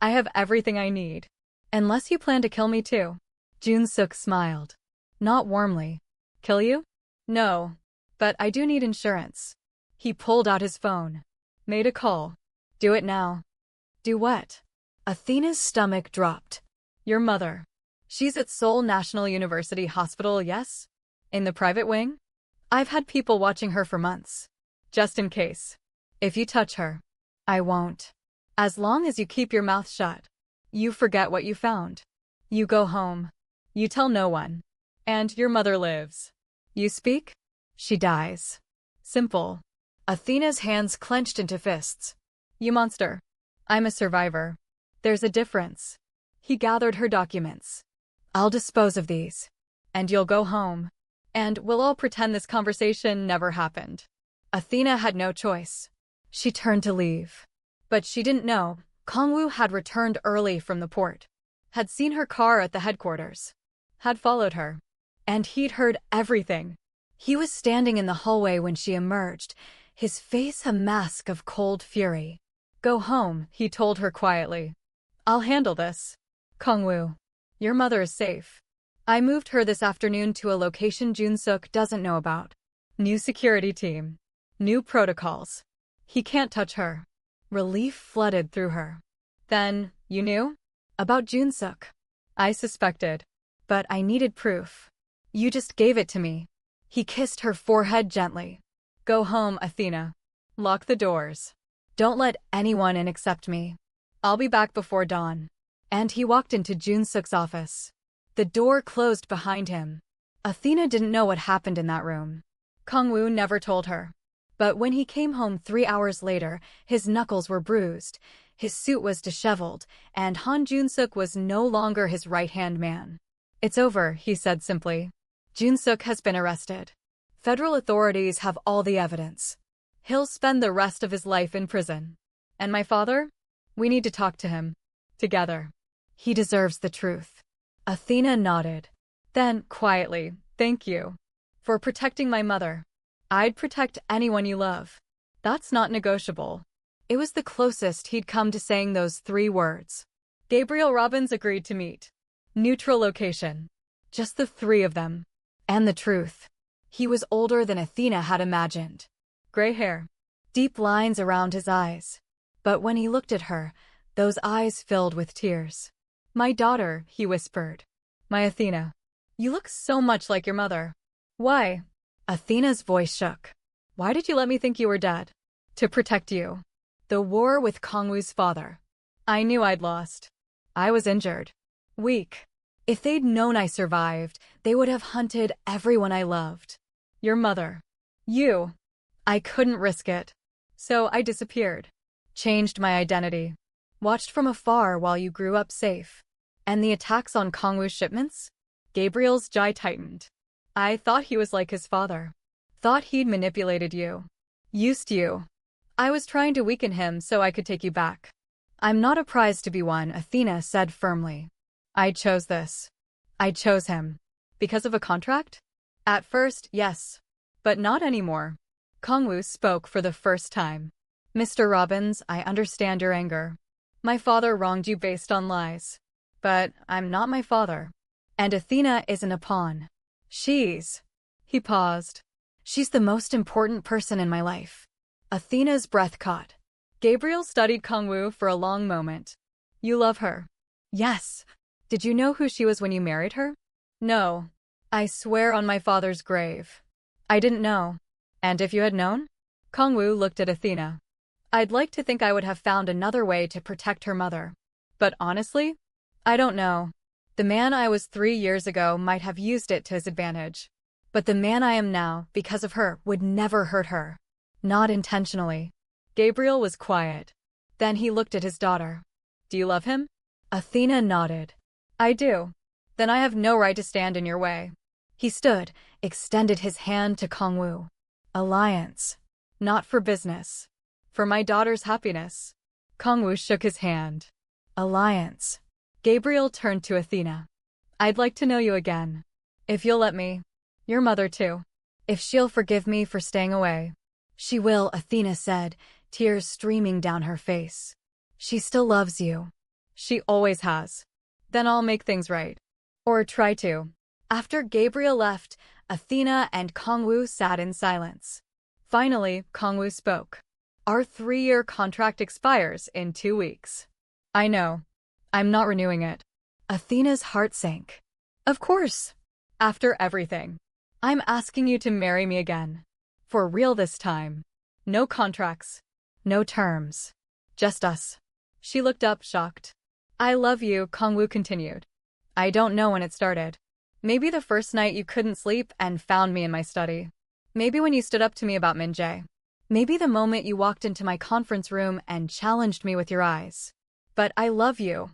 C: "I have everything I need. Unless you plan to kill me too." Jun-suk smiled. Not warmly. "Kill you?" "No. But I do need insurance." He pulled out his phone. Made a call. "Do it now." "Do what?" Athena's stomach dropped. "Your mother. She's at Seoul National University Hospital, yes? In the private wing? I've had people watching her for months. Just in case. If you touch her." "I won't. As long as you keep your mouth shut. You forget what you found. You go home. You tell no one. And your mother lives. You speak? She dies. Simple." Athena's hands clenched into fists. "You monster. I'm a survivor. There's a difference." He gathered her documents. "I'll dispose of these. And you'll go home. And we'll all pretend this conversation never happened." Athena had no choice. She turned to leave. But she didn't know, Kang-Woo had returned early from the port. Had seen her car at the headquarters. Had followed her. And he'd heard everything. He was standing in the hallway when she emerged, his face a mask of cold fury. "Go home," he told her quietly. "I'll handle this. Kang-Woo. Your mother is safe. I moved her this afternoon to a location Jun-suk doesn't know about. New security team. New protocols. He can't touch her." Relief flooded through her. "Then, you knew?" "About Jun-suk." "I suspected. But I needed proof. You just gave it to me." He kissed her forehead gently. "Go home, Athena. Lock the doors. Don't let anyone in except me. I'll be back before dawn." And he walked into Jun-suk's office. The door closed behind him. Athena didn't know what happened in that room. Kang-Woo never told her. But when he came home 3 hours later, his knuckles were bruised, his suit was disheveled, and Han Jun-suk was no longer his right-hand man. "It's over," he said simply. "Jun-suk has been arrested. Federal authorities have all the evidence. He'll spend the rest of his life in prison. And my father? We need to talk to him. Together. He deserves the truth." Athena nodded. Then, quietly, "Thank you. For protecting my mother. I'd protect anyone you love." That's not negotiable. It was the closest he'd come to saying those 3 words. Gabriel Robbins agreed to meet. Neutral location. Just the 3 of them. And the truth. He was older than Athena had imagined. Gray hair, deep lines around his eyes. But when he looked at her, those eyes filled with tears. "My daughter," he whispered. "My Athena. You look so much like your mother." "Why?" Athena's voice shook. "Why did you let me think you were dead?" "To protect you. The war with Kang-Woo's father. I knew I'd lost. I was injured. Weak. If they'd known I survived, they would have hunted everyone I loved. Your mother. You. I couldn't risk it. So I disappeared. Changed my identity. Watched from afar while you grew up safe. And the attacks on Kang-Woo's shipments? Gabriel's jaw tightened. I thought he was like his father. Thought he'd manipulated you. Used you. I was trying to weaken him so I could take you back. I'm not a prize to be won," Athena said firmly. "I chose this. I chose him. Because of a contract? At first, yes. But not anymore." Kang-Woo spoke for the first time. "Mr. Robbins, I understand your anger. My father wronged you based on lies. But I'm not my father. And Athena isn't a pawn. She's..." He paused. "She's the most important person in my life." Athena's breath caught. Gabriel studied Kang-Woo for a long moment. "You love her?" "Yes." "Did you know who she was when you married her?" "No. I swear on my father's grave. I didn't know." "And if you had known?" Kang-Woo looked at Athena. "I'd like to think I would have found another way to protect her mother. But honestly, I don't know. The man I was 3 years ago might have used it to his advantage. But the man I am now, because of her, would never hurt her. Not intentionally." Gabriel was quiet. Then he looked at his daughter. "Do you love him?" Athena nodded. "I do." "Then I have no right to stand in your way." He stood, extended his hand to Kang-Woo. "Alliance. Not for business. For my daughter's happiness." Kang-Woo shook his hand. "Alliance." Gabriel turned to Athena. "I'd like to know you again. If you'll let me. Your mother too. If she'll forgive me for staying away." "She will," Athena said, tears streaming down her face. "She still loves you." "She always has." "Then I'll make things right. Or try to." After Gabriel left, Athena and Kang-Woo sat in silence. Finally, Kang-Woo spoke. "Our 3-year contract expires in 2 weeks." "I know. I'm not renewing it." Athena's heart sank. "Of course. After everything. I'm asking you to marry me again. For real this time. No contracts. No terms. Just us." She looked up, shocked. "I love you," Kang-Woo continued. "I don't know when it started. Maybe the first night you couldn't sleep and found me in my study. Maybe when you stood up to me about Min-jae. Maybe the moment you walked into my conference room and challenged me with your eyes. But I love you.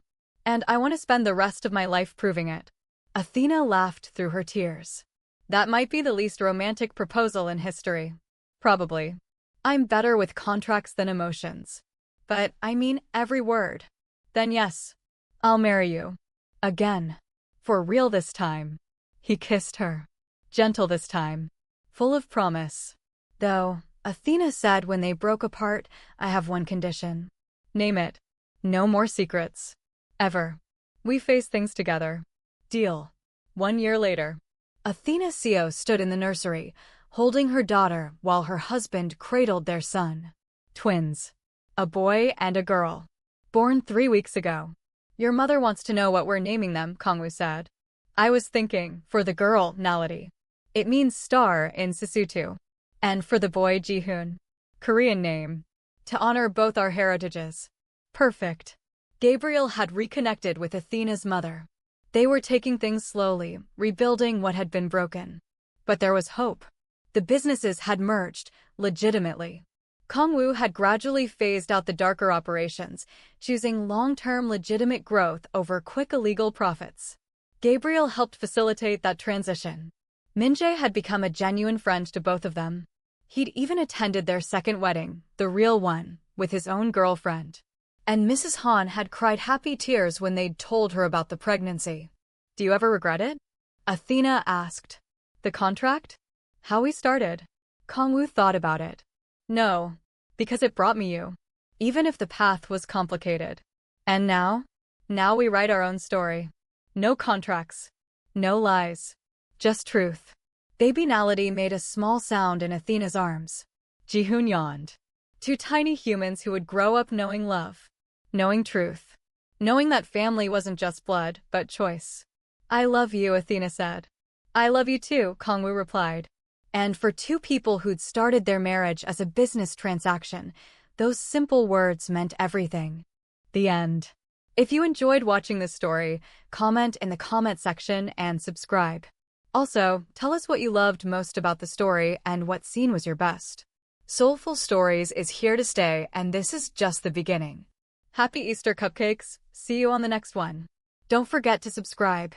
C: And I want to spend the rest of my life proving it." Athena laughed through her tears. "That might be the least romantic proposal in history. Probably. I'm better with contracts than emotions. But I mean every word. Then yes, I'll marry you. Again. For real this time." He kissed her. Gentle this time. Full of promise. "Though," Athena said when they broke apart, "I have one condition." "Name it." "No more secrets. Ever. We face things together." "Deal." 1 year later. Athena Seo stood in the nursery, holding her daughter while her husband cradled their son. Twins. A boy and a girl. Born 3 weeks ago. "Your mother wants to know what we're naming them," Kang-Woo said. "I was thinking, for the girl, Nality. It means star in Sesotho. And for the boy, Jihoon. Korean name. To honor both our heritages." Perfect. Gabriel had reconnected with Athena's mother. They were taking things slowly, rebuilding what had been broken. But there was hope. The businesses had merged, legitimately. Kang-Woo had gradually phased out the darker operations, choosing long-term legitimate growth over quick illegal profits. Gabriel helped facilitate that transition. Min-jae had become a genuine friend to both of them. He'd even attended their second wedding, the real one, with his own girlfriend. And Mrs. Han had cried happy tears when they'd told her about the pregnancy. "Do you ever regret it?" Athena asked. "The contract? How we started?" Kang-Woo thought about it. "No, because it brought me you. Even if the path was complicated. And now? Now we write our own story. No contracts. No lies. Just truth. Baby-nality made a small sound in Athena's arms. Jihoon yawned. Two tiny humans who would grow up knowing love, knowing truth, knowing that family wasn't just blood, but choice. I love you, Athena said. I love you too, Kang-Woo replied. And for two people who'd started their marriage as a business transaction, those simple words meant everything. The end. If you enjoyed watching this story, comment in the comment section and subscribe. Also, tell us what you loved most about the story and what scene was your best. Soulful Stories is here to stay, and this is just the beginning. Happy Easter cupcakes! See you on the next one. Don't forget to subscribe.